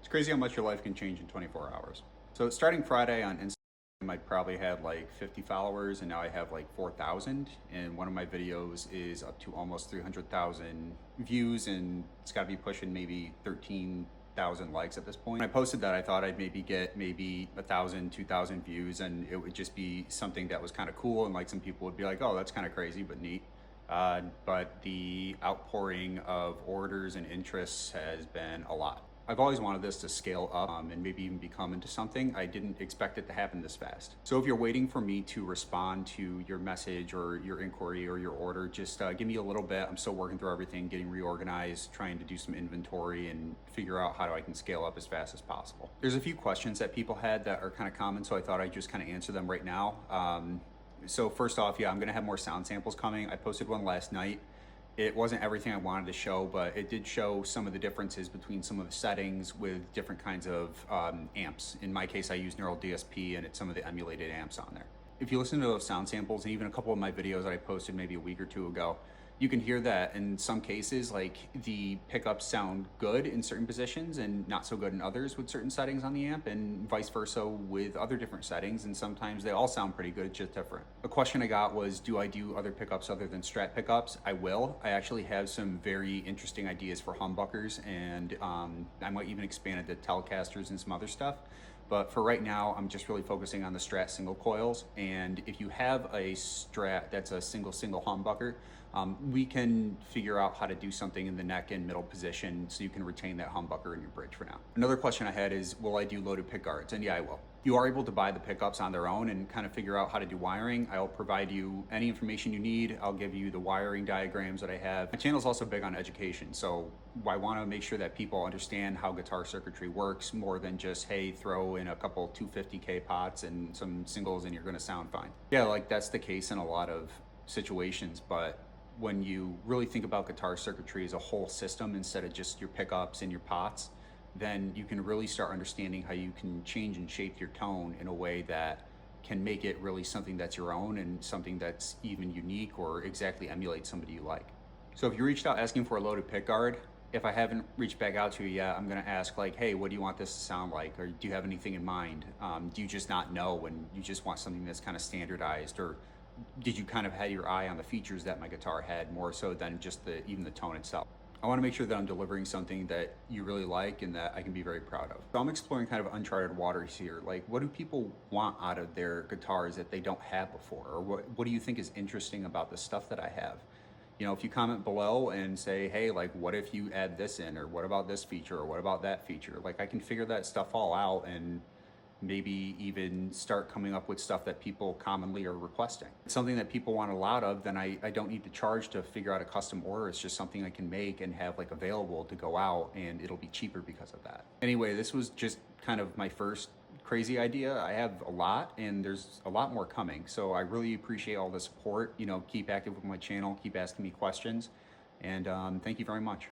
It's crazy how much your life can change in 24 hours. So starting Friday on Instagram, I probably had like 50 followers and now I have like 4,000. And one of my videos is up to almost 300,000 views and it's got to be pushing maybe 13,000 likes at this point. When I posted that, I thought I'd maybe get maybe 1,000, 2,000 views and it would just be something that was kind of cool. And like some people would be like, oh, that's kind of crazy, but neat. But the outpouring of orders and interests has been a lot. I've always wanted this to scale up and maybe even become into something. I didn't expect it to happen this fast. So if you're waiting for me to respond to your message or your inquiry or your order, just give me a little bit. I'm still working through everything, getting reorganized, trying to do some inventory and figure out how I can scale up as fast as possible. There's a few questions that people had that are kind of common, so I thought I'd just kind of answer them right now. So first off, yeah, I'm gonna have more sound samples coming. I posted one last night. It wasn't everything I wanted to show, but it did show some of the differences between some of the settings with different kinds of amps. In my case, I use Neural DSP and it's some of the emulated amps on there. If you listen to those sound samples and even a couple of my videos that I posted maybe a week or two ago, you can hear that in some cases, like the pickups sound good in certain positions and not so good in others with certain settings on the amp, and vice versa with other different settings. And sometimes they all sound pretty good, it's just different. A question I got was, do I do other pickups other than Strat pickups? I will. I actually have some very interesting ideas for humbuckers, and I might even expand it to Telecasters and some other stuff. But for right now, I'm just really focusing on the Strat single coils. And if you have a Strat that's a single humbucker, we can figure out how to do something in the neck and middle position so you can retain that humbucker in your bridge for now. Another question I had is, will I do loaded pick guards? And yeah, I will. You are able to buy the pickups on their own and kind of figure out how to do wiring. I'll provide you any information you need. I'll give you the wiring diagrams that I have. My channel is also big on education, so I want to make sure that people understand how guitar circuitry works more than just, hey, throw in a couple 250K pots and some singles and you're going to sound fine. Yeah, like that's the case in a lot of situations, but when you really think about guitar circuitry as a whole system instead of just your pickups and your pots, then you can really start understanding how you can change and shape your tone in a way that can make it really something that's your own and something that's even unique or exactly emulates somebody you like. So if you reached out asking for a loaded pick guard, if I haven't reached back out to you yet, I'm gonna ask like, hey, what do you want this to sound like? Or do you have anything in mind? Do you just not know and you just want something that's kind of standardized? Or did you kind of have your eye on the features that my guitar had more so than just even the tone itself? I want to make sure that I'm delivering something that you really like and that I can be very proud of. So I'm exploring kind of uncharted waters here. Like, what do people want out of their guitars that they don't have before? Or what do you think is interesting about the stuff that I have? You know, if you comment below and say, hey, like, what if you add this in? Or what about this feature? Or what about that feature? Like, I can figure that stuff all out and maybe even start coming up with stuff that people commonly are requesting. It's something that people want a lot of, then I don't need to charge to figure out a custom order. It's just something I can make and have like available to go out, and it'll be cheaper because of that. Anyway, this was just kind of my first crazy idea. I have a lot and there's a lot more coming. So I really appreciate all the support. You know, keep active with my channel, keep asking me questions, and thank you very much.